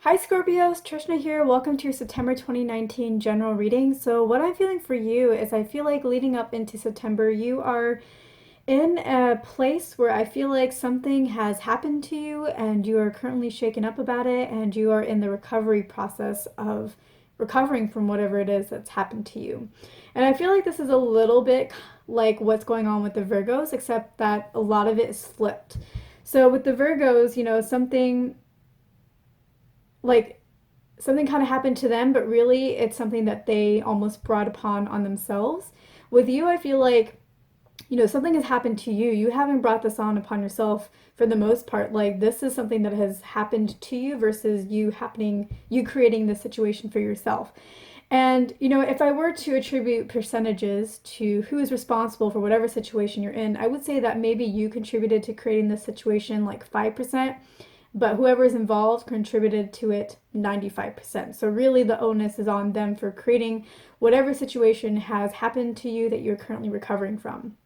Hi Scorpios, Trishna here. Welcome to your September 2019 general reading. So, what I'm feeling for you is I feel like leading up into September, you are in a place where I feel like something has happened to you and you are currently shaken up about it and you are in the recovery process of recovering from whatever it is that's happened to you. And I feel like this is a little bit like what's going on with the Virgos, except that a lot of it is flipped. So, with the Virgos, like something kind of happened to them, but really it's something that they almost brought upon on themselves. With you, I feel like, something has happened to you. You haven't brought this on upon yourself for the most part. Like, this is something that has happened to you versus you creating the situation for yourself. And, if I were to attribute percentages to who is responsible for whatever situation you're in, I would say that maybe you contributed to creating this situation like 5%, but whoever's involved contributed to it 95%. So really the onus is on them for creating whatever situation has happened to you that you're currently recovering from.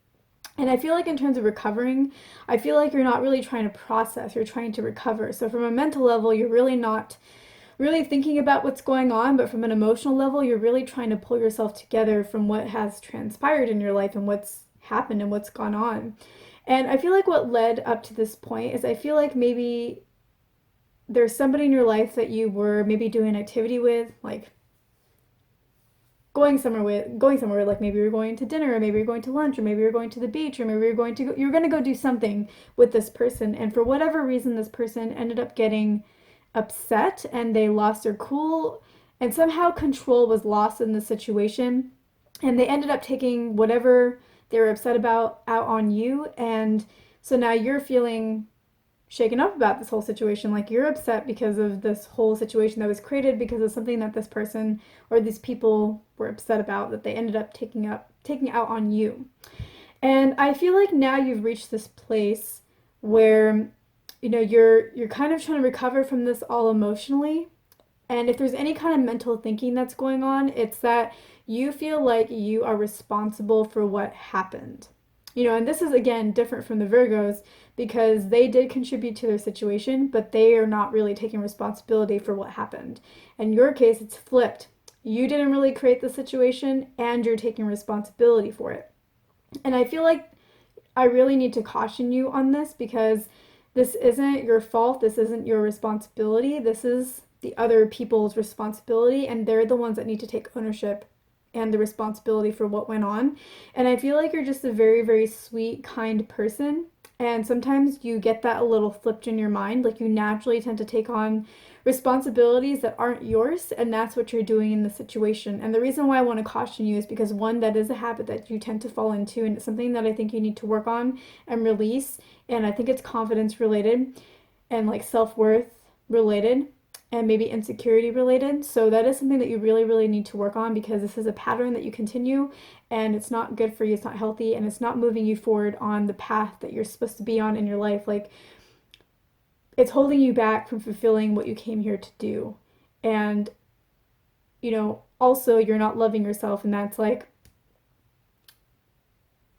And I feel like in terms of recovering, I feel like you're not really trying to process, you're trying to recover. So from a mental level, you're really not really thinking about what's going on, but from an emotional level, you're really trying to pull yourself together from what has transpired in your life and what's happened and what's gone on. And I feel like what led up to this point is I feel like maybe there's somebody in your life that you were maybe doing an activity with, like going somewhere, like maybe you're going to dinner, or maybe you're going to lunch, or maybe you're going to the beach, or maybe you're going to go do something with this person, and for whatever reason this person ended up getting upset and they lost their cool, and somehow control was lost in the situation, and they ended up taking whatever they were upset about out on you, and so now you're feeling shaken up about this whole situation. Like, you're upset because of this whole situation that was created because of something that this person or these people were upset about that they ended up taking out on you. And I feel like now you've reached this place where you're kind of trying to recover from this all emotionally. And if there's any kind of mental thinking that's going on, it's that you feel like you are responsible for what happened. And this is again different from the Virgos because they did contribute to their situation, but they are not really taking responsibility for what happened. In your case, it's flipped. You didn't really create the situation and you're taking responsibility for it. And I feel like I really need to caution you on this because this isn't your fault. This isn't your responsibility. This is the other people's responsibility, and they're the ones that need to take ownership and the responsibility for what went on. And I feel like you're just a very, very sweet, kind person. And sometimes you get that a little flipped in your mind. Like, you naturally tend to take on responsibilities that aren't yours, and that's what you're doing in the situation. And the reason why I want to caution you is because, one, that is a habit that you tend to fall into, and it's something that I think you need to work on and release. And I think it's confidence related and like self worth related and maybe insecurity related. So that is something that you really, really need to work on because this is a pattern that you continue and it's not good for you. It's not healthy and it's not moving you forward on the path that you're supposed to be on in your life. Like, it's holding you back from fulfilling what you came here to do. And, also you're not loving yourself, and that's like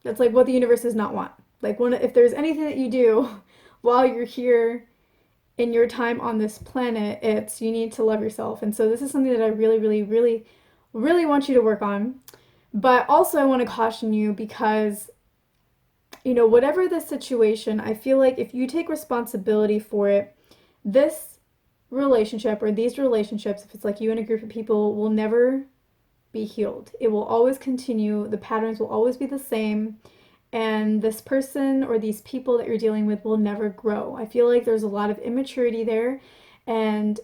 what the universe does not want. Like, if there's anything that you do while you're here in your time on this planet, it's you need to love yourself. And so this is something that I really, really, really, really want you to work on. But also I want to caution you because, whatever the situation, I feel like if you take responsibility for it, this relationship or these relationships, if it's like you and a group of people, will never be healed. It will always continue. The patterns will always be the same. And this person or these people that you're dealing with will never grow. I feel like there's a lot of immaturity there, and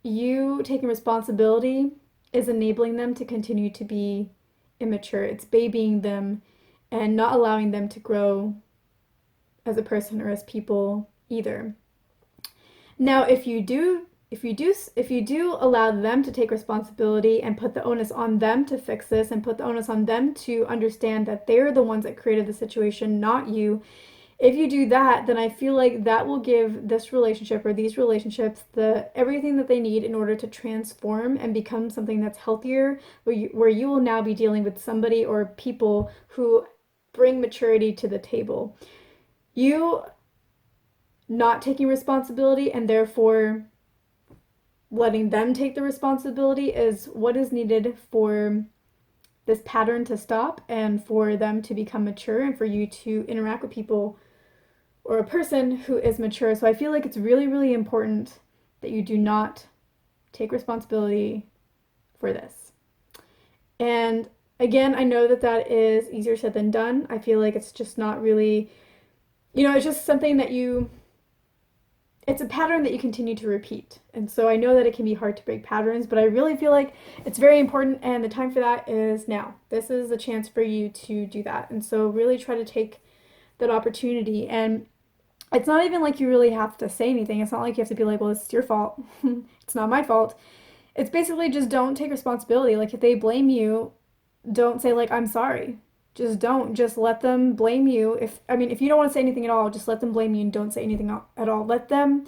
you taking responsibility is enabling them to continue to be immature. It's babying them and not allowing them to grow as a person or as people either. Now, if you do allow them to take responsibility and put the onus on them to fix this and put the onus on them to understand that they're the ones that created the situation, not you, if you do that, then I feel like that will give this relationship or these relationships the everything that they need in order to transform and become something that's healthier, where you will now be dealing with somebody or people who bring maturity to the table. You not taking responsibility and therefore letting them take the responsibility is what is needed for this pattern to stop and for them to become mature and for you to interact with people or a person who is mature. So I feel like it's really, really important that you do not take responsibility for this. And again, I know that that is easier said than done. I feel like it's just not really, it's just something that it's a pattern that you continue to repeat. And so I know that it can be hard to break patterns, but I really feel like it's very important, and the time for that is now. This is a chance for you to do that. And so really try to take that opportunity. And it's not even like you really have to say anything. It's not like you have to be like, well, it's your fault. It's not my fault. It's basically just don't take responsibility. Like if they blame you, don't say like, I'm sorry. Just don't. Just let them blame you. If you don't want to say anything at all, just let them blame you and don't say anything at all. Let them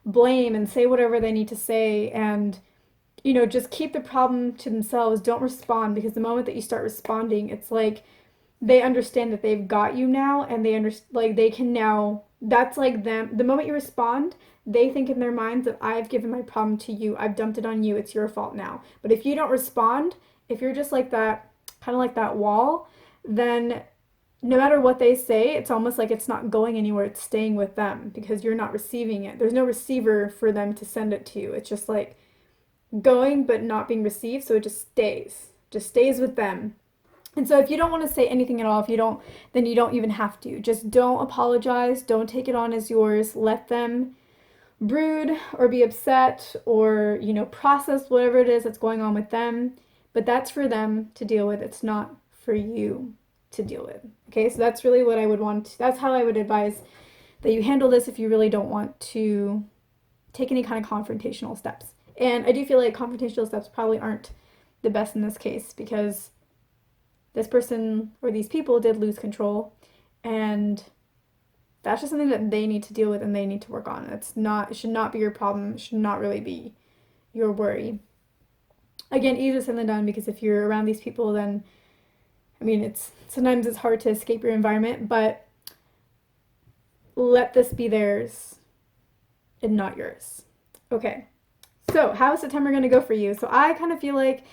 blame and say whatever they need to say, and just keep the problem to themselves. Don't respond, because the moment that you start responding, it's like they understand that they've got you now, and they can now, that's like them. The moment you respond, they think in their minds that I've given my problem to you. I've dumped it on you. It's your fault now. But if you don't respond, if you're just like that, kind of like that wall, then no matter what they say, it's almost like it's not going anywhere. It's staying with them because you're not receiving it. There's no receiver for them to send it to. It's just like going but not being received, so it just stays with them. And so if you don't want to say anything at all, if you don't, then you don't even have to. Just don't apologize. Don't take it on as yours. Let them brood or be upset or, process whatever it is that's going on with them. But that's for them to deal with. It's not for you to deal with. Okay, so that's really what I would want. That's how I would advise that you handle this if you really don't want to take any kind of confrontational steps. And I do feel like confrontational steps probably aren't the best in this case, because this person or these people did lose control, and that's just something that they need to deal with and they need to work on. It should not be your problem. It should not really be your worry. Again, easier said than done, because if you're around these people, then sometimes it's hard to escape your environment, but let this be theirs and not yours. Okay, so how is September going to go for you? So I kind of feel like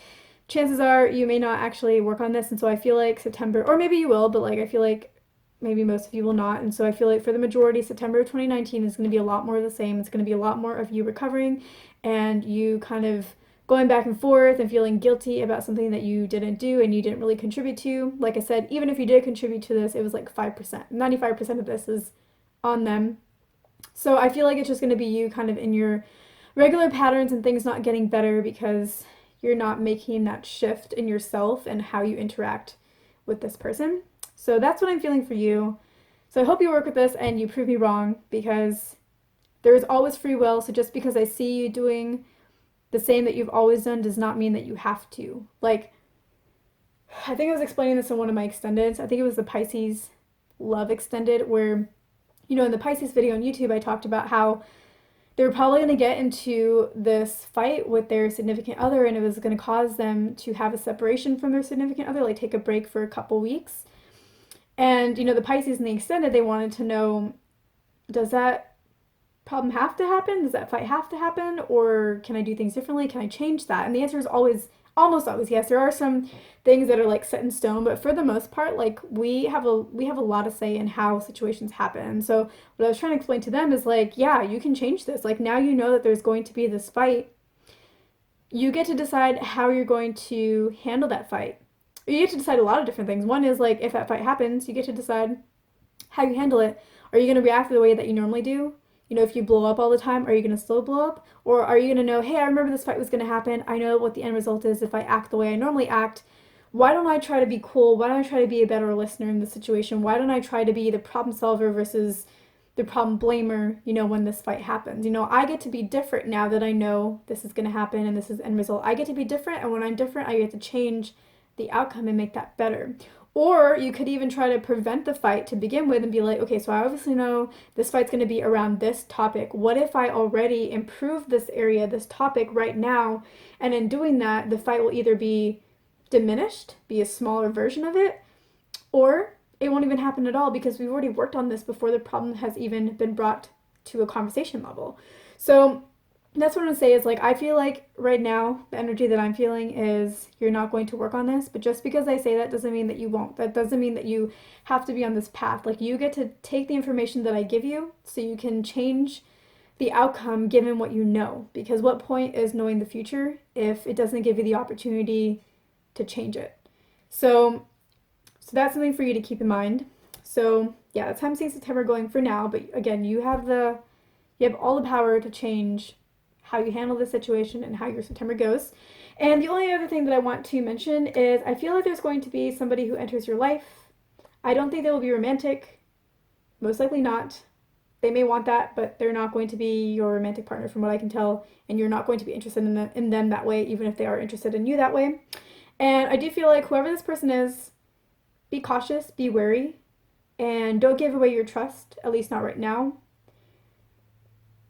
chances are you may not actually work on this, and so I feel like September, or maybe you will, but I feel like maybe most of you will not, and so I feel like for the majority, September of 2019 is going to be a lot more of the same. It's going to be a lot more of you recovering and you kind of going back and forth and feeling guilty about something that you didn't do and you didn't really contribute to. Like I said, even if you did contribute to this, it was like 5%. 95% of this is on them. So I feel like it's just going to be you kind of in your regular patterns and things not getting better because you're not making that shift in yourself and how you interact with this person. So that's what I'm feeling for you. So I hope you work with this and you prove me wrong, because there is always free will. So just because I see you doing the same that you've always done does not mean that you have to. Like, I think I was explaining this in one of my extendeds. I think it was the Pisces Love Extended, where, in the Pisces video on YouTube, I talked about how they were probably going to get into this fight with their significant other, and it was going to cause them to have a separation from their significant other, like take a break for a couple weeks. And, the Pisces in the extended, they wanted to know, does that problem have to happen? Does that fight have to happen? Or can I do things differently? Can I change that? And the answer is almost always yes. There are some things that are like set in stone, but for the most part, like we have a lot of say in how situations happen. And so what I was trying to explain to them is like, yeah, you can change this. Like now you know that there's going to be this fight. You get to decide how you're going to handle that fight. You get to decide a lot of different things. One is like, if that fight happens, you get to decide how you handle it. Are you going to react the way that you normally do? If you blow up all the time, are you going to still blow up? Or are you going to know, hey, I remember this fight was going to happen. I know what the end result is if I act the way I normally act. Why don't I try to be cool? Why don't I try to be a better listener in the situation? Why don't I try to be the problem solver versus the problem blamer, when this fight happens? I get to be different now that I know this is going to happen and this is the end result. I get to be different, and when I'm different, I get to change the outcome and make that better. Or you could even try to prevent the fight to begin with and be like, okay, so I obviously know this fight's going to be around this topic. What if I already improve this area, this topic right now? And in doing that, the fight will either be diminished, be a smaller version of it, or it won't even happen at all because we've already worked on this before the problem has even been brought to a conversation level. So that's what I'm gonna say is like I feel like right now the energy that I'm feeling is you're not going to work on this, but just because I say that doesn't mean that you won't. That doesn't mean that you have to be on this path. Like you get to take the information that I give you so you can change the outcome given what you know. Because what point is knowing the future if it doesn't give you the opportunity to change it? So that's something for you to keep in mind. So yeah, that's how I'm seeing September going for now. But again, you have all the power to change how you handle the situation and how your September goes. And the only other thing that I want to mention is I feel like there's going to be somebody who enters your life. I don't think they will be romantic. Most likely not. They may want that, but they're not going to be your romantic partner from what I can tell. And you're not going to be interested in them that way, even if they are interested in you that way. And I do feel like whoever this person is, be cautious, be wary, and don't give away your trust, at least not right now.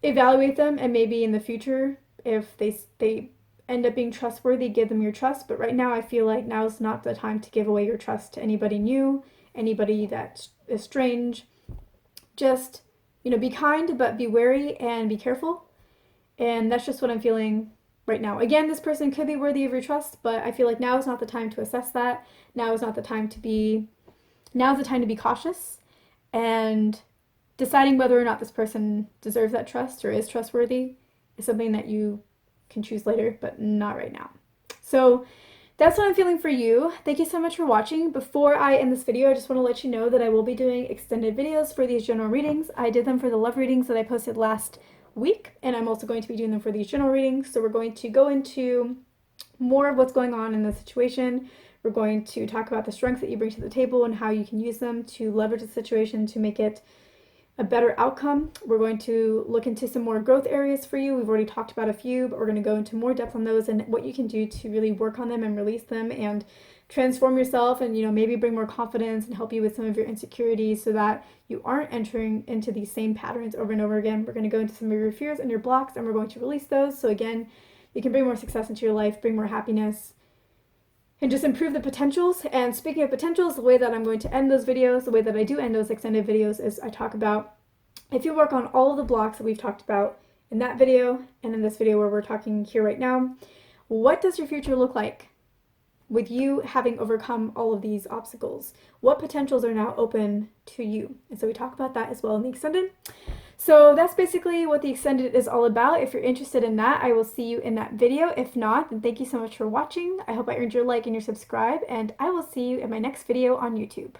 Evaluate them, and maybe in the future, if they end up being trustworthy, give them your trust. But right now, I feel like now is not the time to give away your trust to anybody new, anybody that is strange. Just, be kind, but be wary and be careful. And that's just what I'm feeling right now. Again, this person could be worthy of your trust, but I feel like now is not the time to assess that. Now is not the time to be. Now is the time to be cautious and deciding whether or not this person deserves that trust or is trustworthy is something that you can choose later, but not right now. So that's what I'm feeling for you. Thank you so much for watching. Before I end this video, I just want to let you know that I will be doing extended videos for these general readings. I did them for the love readings that I posted last week, and I'm also going to be doing them for these general readings. So we're going to go into more of what's going on in the situation. We're going to talk about the strengths that you bring to the table and how you can use them to leverage the situation to make it a better outcome. We're going to look into some more growth areas for you. We've already talked about a few, but we're going to go into more depth on those and what you can do to really work on them and release them and transform yourself and, maybe bring more confidence and help you with some of your insecurities so that you aren't entering into these same patterns over and over again. We're going to go into some of your fears and your blocks, and we're going to release those. So again, you can bring more success into your life, bring more happiness, and just improve the potentials. And speaking of potentials, the way that I'm going to end those videos, the way that I do end those extended videos is I talk about if you work on all of the blocks that we've talked about in that video and in this video where we're talking here right now, what does your future look like with you having overcome all of these obstacles? What potentials are now open to you? And so we talk about that as well in the extended. So that's basically what the extended is all about. If you're interested in that, I will see you in that video. If not, then thank you so much for watching. I hope I earned your like and your subscribe, and I will see you in my next video on YouTube.